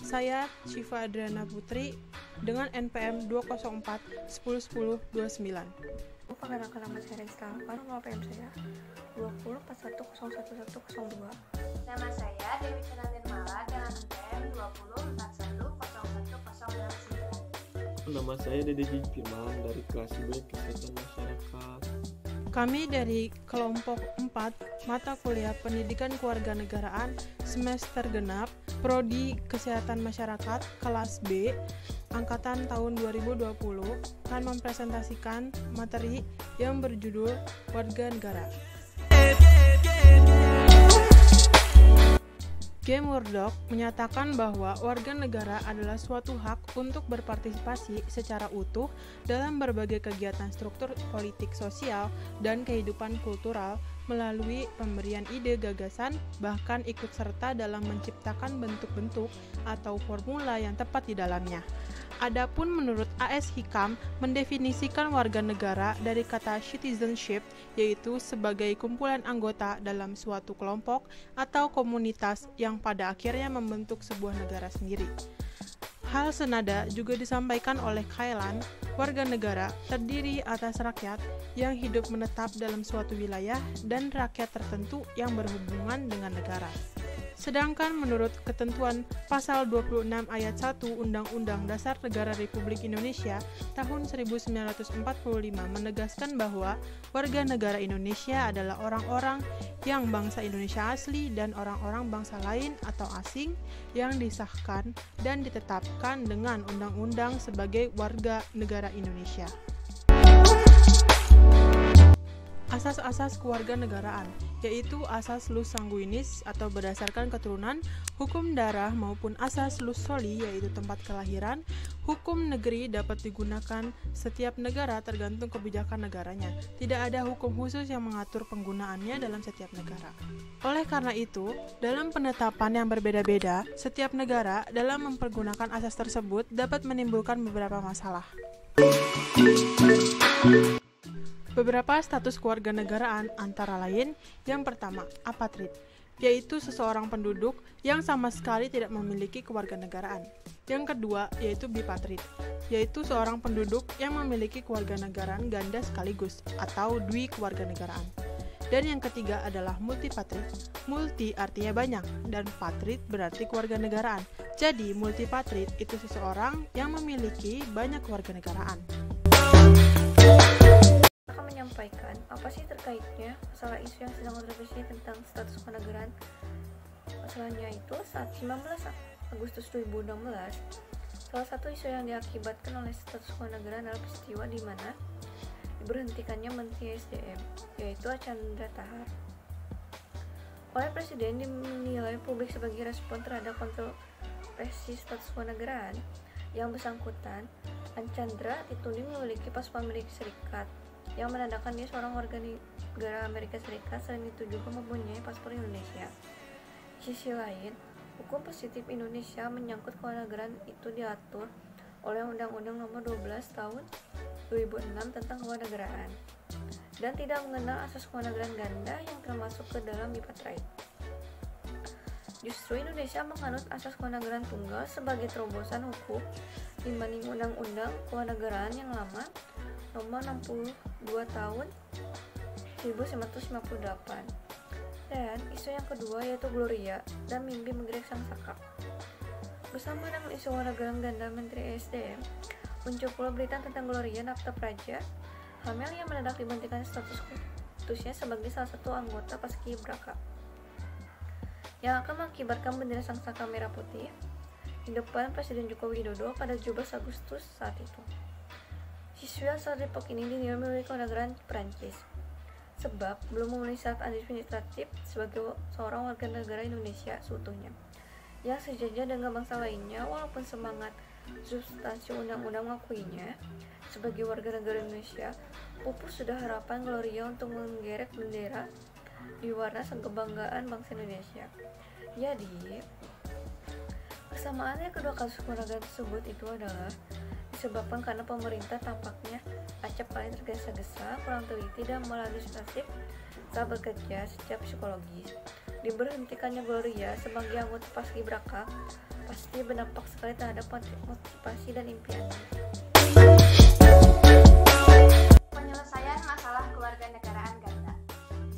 Saya Syifa Adriana Putri dengan NPM 204 10 10 29. Perkenalkan, nama saya Resta Alvan, nomor PM saya 2041011102. Nama saya Dewi Cenandirmala dengan NPM 2041011009. Nama saya Dede Firman dari kelas B Kesehatan Masyarakat. Kami dari kelompok 4 mata kuliah Pendidikan Kewarganegaraan semester genap Prodi Kesehatan Masyarakat kelas B angkatan tahun 2020 akan mempresentasikan materi yang berjudul Warga Negara. Game Worddoc menyatakan bahwa warga negara adalah suatu hak untuk berpartisipasi secara utuh dalam berbagai kegiatan struktur politik sosial dan kehidupan kultural melalui pemberian ide gagasan, bahkan ikut serta dalam menciptakan bentuk-bentuk atau formula yang tepat di dalamnya. Adapun menurut AS Hikam mendefinisikan warga negara dari kata citizenship, yaitu sebagai kumpulan anggota dalam suatu kelompok atau komunitas yang pada akhirnya membentuk sebuah negara sendiri. Hal senada juga disampaikan oleh Kailan, warga negara terdiri atas rakyat yang hidup menetap dalam suatu wilayah dan rakyat tertentu yang berhubungan dengan negara. Sedangkan menurut ketentuan pasal 26 ayat 1 Undang-Undang Dasar Negara Republik Indonesia tahun 1945 menegaskan bahwa warga negara Indonesia adalah orang-orang yang bangsa Indonesia asli dan orang-orang bangsa lain atau asing yang disahkan dan ditetapkan dengan undang-undang sebagai warga negara Indonesia. Asas-asas kewarganegaraan, yaitu asas lus sanguinis atau berdasarkan keturunan, hukum darah maupun asas lus soli yaitu tempat kelahiran. Hukum negeri dapat digunakan setiap negara tergantung kebijakan negaranya. Tidak ada hukum khusus yang mengatur penggunaannya dalam setiap negara. Oleh karena itu, dalam penetapan yang berbeda-beda, setiap negara dalam mempergunakan asas tersebut dapat menimbulkan beberapa masalah. Beberapa status kewarganegaraan antara lain, yang pertama, apatrid, yaitu seseorang penduduk yang sama sekali tidak memiliki kewarganegaraan. Yang kedua, yaitu bipatrid, yaitu seorang penduduk yang memiliki kewarganegaraan ganda sekaligus atau dwi kewarganegaraan. Dan yang ketiga adalah multipatrid. Multi artinya banyak dan patrid berarti kewarganegaraan. Jadi multipatrid itu seseorang yang memiliki banyak kewarganegaraan. Menyampaikan apa sih terkaitnya masalah isu yang sedang kontroversi tentang status kewarganegaraan. Masalahnya itu saat 19 Agustus 2016, salah satu isu yang diakibatkan oleh status kewarganegaraan adalah peristiwa di mana diberhentikannya Menteri SDM, yaitu Archandra Tahar. Oleh Presiden dinilai publik sebagai respon terhadap kontroversi status kewarganegaraan yang bersangkutan. Archandra dituding memiliki paspor Amerika Serikat yang menandakan dia seorang warga negara Amerika Serikat. Selain itu juga mempunyai paspor Indonesia. Di sisi lain, hukum positif Indonesia menyangkut kewarganegaraan itu diatur oleh Undang-Undang Nomor 12 Tahun 2006 tentang kewarganegaraan dan tidak mengenal asas kewarganegaraan ganda yang termasuk ke dalam bipatrid. Justru Indonesia menganut asas kewarganegaraan tunggal sebagai terobosan hukum dibanding Undang-Undang Kewarganegaraan yang lama Nomor 62 Tahun 1958. Dan isu yang kedua yaitu Gloria dan mimpi menggerak sang saka. Bersama dengan isu kewarganegaraan ganda Menteri SDM, muncul pula berita tentang Gloria Nafta Praja, hamil yang mendadak diberhentikan statusnya sebagai salah satu anggota Paskibraka, yang akan mengibarkan bendera sang saka merah putih di depan Presiden Joko Widodo pada 17 Agustus saat itu. Siswa asal Depok ini dinilai memiliki kewarganegaraan Perancis sebab belum memenuhi syarat administratif sebagai seorang warga negara Indonesia seutuhnya yang sejajar dengan bangsa lainnya. Walaupun semangat substansi undang-undang mengakuinya sebagai warga negara Indonesia, pupus sudah harapan Gloria untuk menggerek bendera di warna kebanggaan bangsa Indonesia. Jadi, kesamaannya kedua kasus kewarganegaraan tersebut itu adalah disebabkan karena pemerintah tampaknya acap kali tergesa-gesa, kurang teliti dan maladministratif saat bekerja secara psikologis. Diberhentikannya Gloria sebagai anggota Paskibraka pasti berdampak sekali terhadap motivasi dan impiannya. Penyelesaian masalah kewarganegaraan ganda.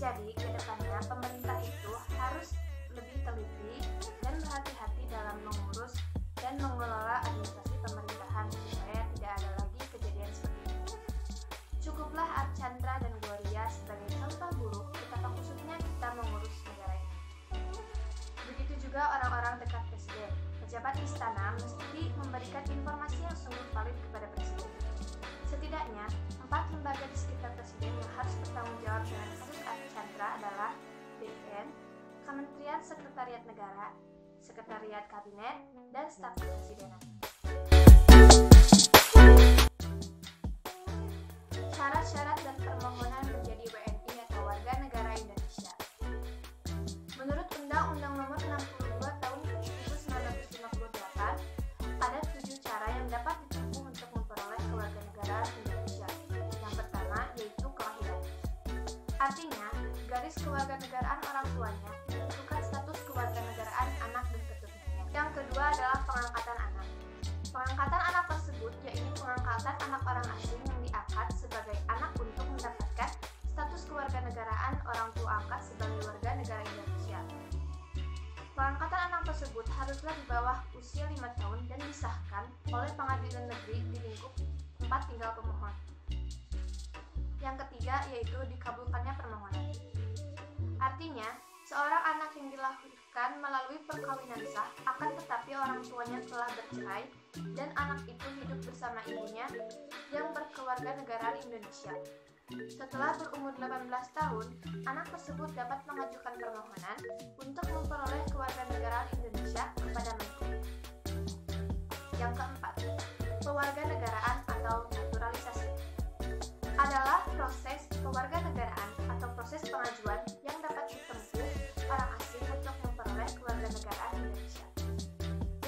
Jadi, kedepannya pemerintah itu harus lebih teliti dan berhati-hati dalam mengurus dan mengelola administrasi pemerintahan supaya tidak ada lagi kejadian seperti ini. Cukuplah Archandra dan Gloria sebagai contoh buruk betapa kusutnya kita mengurus negara ini. Begitu juga orang-orang dekat presiden. Pejabat istana mesti memberikan informasi yang sungguh valid kepada presiden. Setidaknya, 4 lembaga di sekitar presiden yang harus bertanggung jawab dengan kasus Archandra adalah BPN, Kementerian Sekretariat Negara, Sekretariat Kabinet, dan Staf Kepresidenan. Syarat-syarat dan permohonan menjadi WNI atau warga negara Indonesia. Menurut Undang-Undang Nomor 62 Tahun 1958, ada 7 cara yang dapat ditempuh untuk memperoleh kewarganegaraan Indonesia. Yang pertama yaitu kelahiran. Artinya, garis kewarganegaraan orang tuanya menentukan status kewarganegaraan anak dan keturunannya. Yang kedua adalah pengangkatan anak. Pengangkatan anak tersebut yaitu pengangkatan anak orang asing yang diangkat sebagai anak untuk mendapatkan status kewarganegaraan orang tua angkat sebagai warga negara Indonesia. Pengangkatan anak tersebut haruslah di bawah usia 5 tahun dan disahkan oleh pengadilan negeri di lingkup tempat tinggal pemohon. Yang ketiga yaitu dikabulkannya permohonan. Artinya, seorang anak yang dilahirkan melalui perkawinan sah akan tetapi orang tuanya telah bercerai dan anak itu hidup bersama ibunya yang berkewarganegaraan Indonesia. Setelah berumur 18 tahun, anak tersebut dapat mengajukan permohonan untuk memperoleh kewarganegaraan Indonesia kepada Menteri. Yang keempat, kewarganegaraan atau naturalisasi adalah proses kewarganegaraan atau proses pengajuan yang dapat ditempuh orang asing untuk memperoleh kewarganegaraan Indonesia.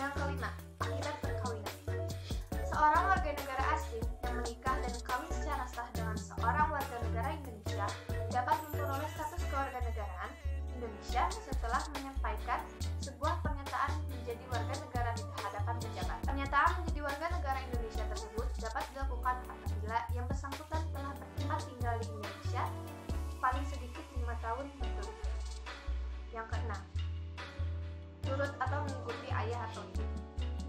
Yang kelima, akibat perkawinan. Seorang warga negara asing yang menikah dan kawin secara sah dengan seorang warga negara Indonesia dapat memperoleh status kewarganegaraan Indonesia setelah menyampaikan sebuah pernyataan menjadi warga negara di hadapan pejabat. Pernyataan menjadi warga negara Indonesia tersebut dapat dilakukan apabila yang bersangkutan telah bertempat tinggal di Indonesia paling sedikit 5 tahun berturut-turut. Yang keenam, turut atau mengikuti ayah atau ibu.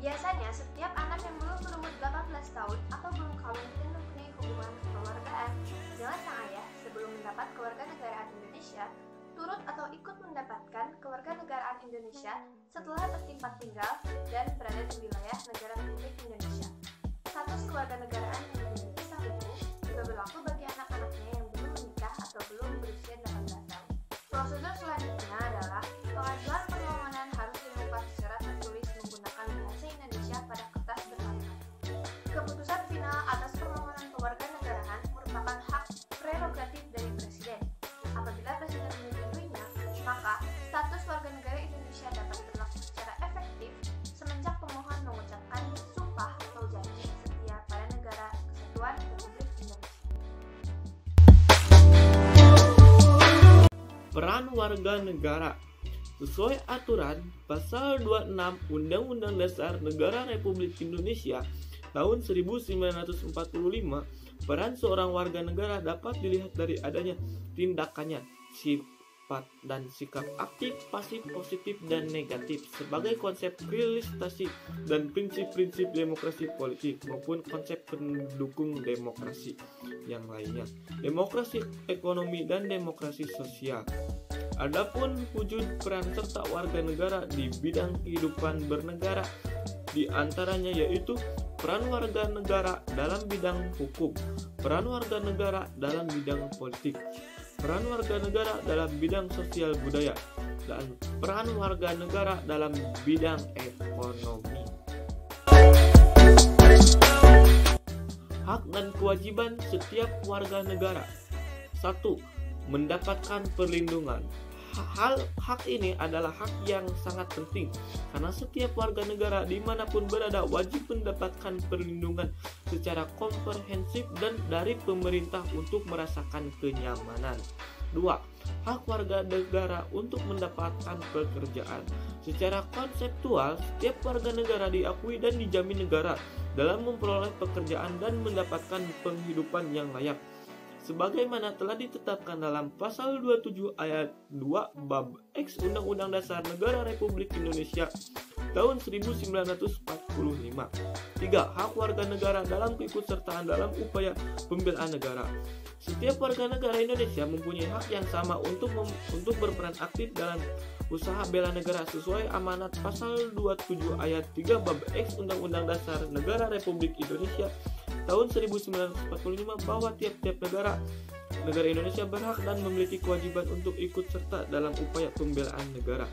Biasanya setiap anak yang belum berumur 18 tahun atau belum kawin dan mempunyai hubungan kekeluargaan dengan sang ayah sebelum mendapat kewarganegaraan Indonesia, turut atau ikut mendapatkan kewarganegaraan Indonesia setelah bertempat tinggal dan berada di wilayah negara Republik Indonesia. Status kewarganegaraan yang dimiliki sang ibu juga berlaku bagi anak-anaknya yang belum menikah atau belum berusia 18 tahun. Prosedur selanjutnya adalah pengajuan permohonan harus dilakukan secara tertulis menggunakan bahasa Indonesia pada kertas berlapisan. Keputusan final atas permohonan kewarganegaraan merupakan hak prerogatif dari Presiden. Apabila Presiden menyetujuinya, maka status warga negara Indonesia dapat berlaku secara efektif semenjak pemohon mengucapkan sumpah atau janji setia pada negara kesatuan Republik Indonesia. Peran warga negara. Sesuai aturan Pasal 26 Undang-Undang Dasar Negara Republik Indonesia tahun 1945, peran seorang warga negara dapat dilihat dari adanya tindakannya, sifat dan sikap aktif, pasif, positif, dan negatif sebagai konsep realisasi dan prinsip-prinsip demokrasi politik maupun konsep pendukung demokrasi yang lainnya, demokrasi ekonomi dan demokrasi sosial. Adapun wujud peran serta warga negara di bidang kehidupan bernegara di antaranya yaitu peran warga negara dalam bidang hukum, peran warga negara dalam bidang politik, peran warga negara dalam bidang sosial budaya, dan peran warga negara dalam bidang ekonomi. Hak dan kewajiban setiap warga negara. 1. Mendapatkan perlindungan. Hak ini adalah hak yang sangat penting karena setiap warga negara dimanapun berada wajib mendapatkan perlindungan secara komprehensif dan dari pemerintah untuk merasakan kenyamanan. 2. Hak warga negara untuk mendapatkan pekerjaan. Secara konseptual, setiap warga negara diakui dan dijamin negara dalam memperoleh pekerjaan dan mendapatkan penghidupan yang layak. Sebagaimana telah ditetapkan dalam pasal 27 ayat 2 bab X Undang-Undang Dasar Negara Republik Indonesia tahun 1945. 3. Hak warga negara dalam keikutsertaan dalam upaya pembelaan negara. Setiap warga negara Indonesia mempunyai hak yang sama untuk berperan aktif dalam usaha bela negara sesuai amanat pasal 27 ayat 3 bab X Undang-Undang Dasar Negara Republik Indonesia tahun 1945 bahwa tiap-tiap negara Indonesia berhak dan memiliki kewajiban untuk ikut serta dalam upaya pembelaan negara.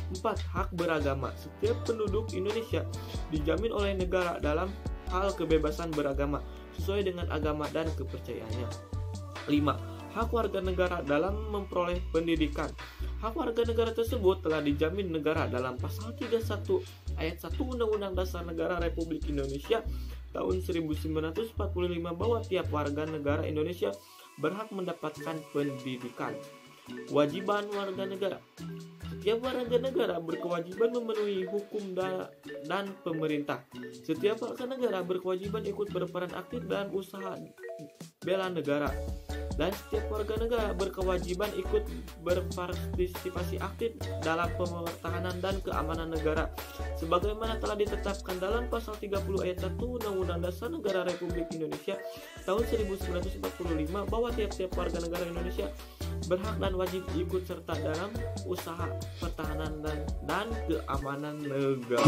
4. Hak beragama. Setiap penduduk Indonesia dijamin oleh negara dalam hal kebebasan beragama sesuai dengan agama dan kepercayaannya. 5. Hak warga negara dalam memperoleh pendidikan. Hak warga negara tersebut telah dijamin negara dalam pasal 31 ayat 1 Undang-Undang Dasar Negara Republik Indonesia tahun 1945 bahwa tiap warga negara Indonesia berhak mendapatkan pendidikan. Kewajiban warga negara. Setiap warga negara berkewajiban memenuhi hukum dan pemerintah. Setiap warga negara berkewajiban ikut berperan aktif dalam usaha bela negara. Dan setiap warga negara berkewajiban ikut berpartisipasi aktif dalam pertahanan dan keamanan negara sebagaimana telah ditetapkan dalam pasal 30 ayat 1 Undang-Undang Dasar Negara Republik Indonesia tahun 1945 bahwa tiap-tiap warga negara Indonesia berhak dan wajib ikut serta dalam usaha pertahanan dan keamanan negara.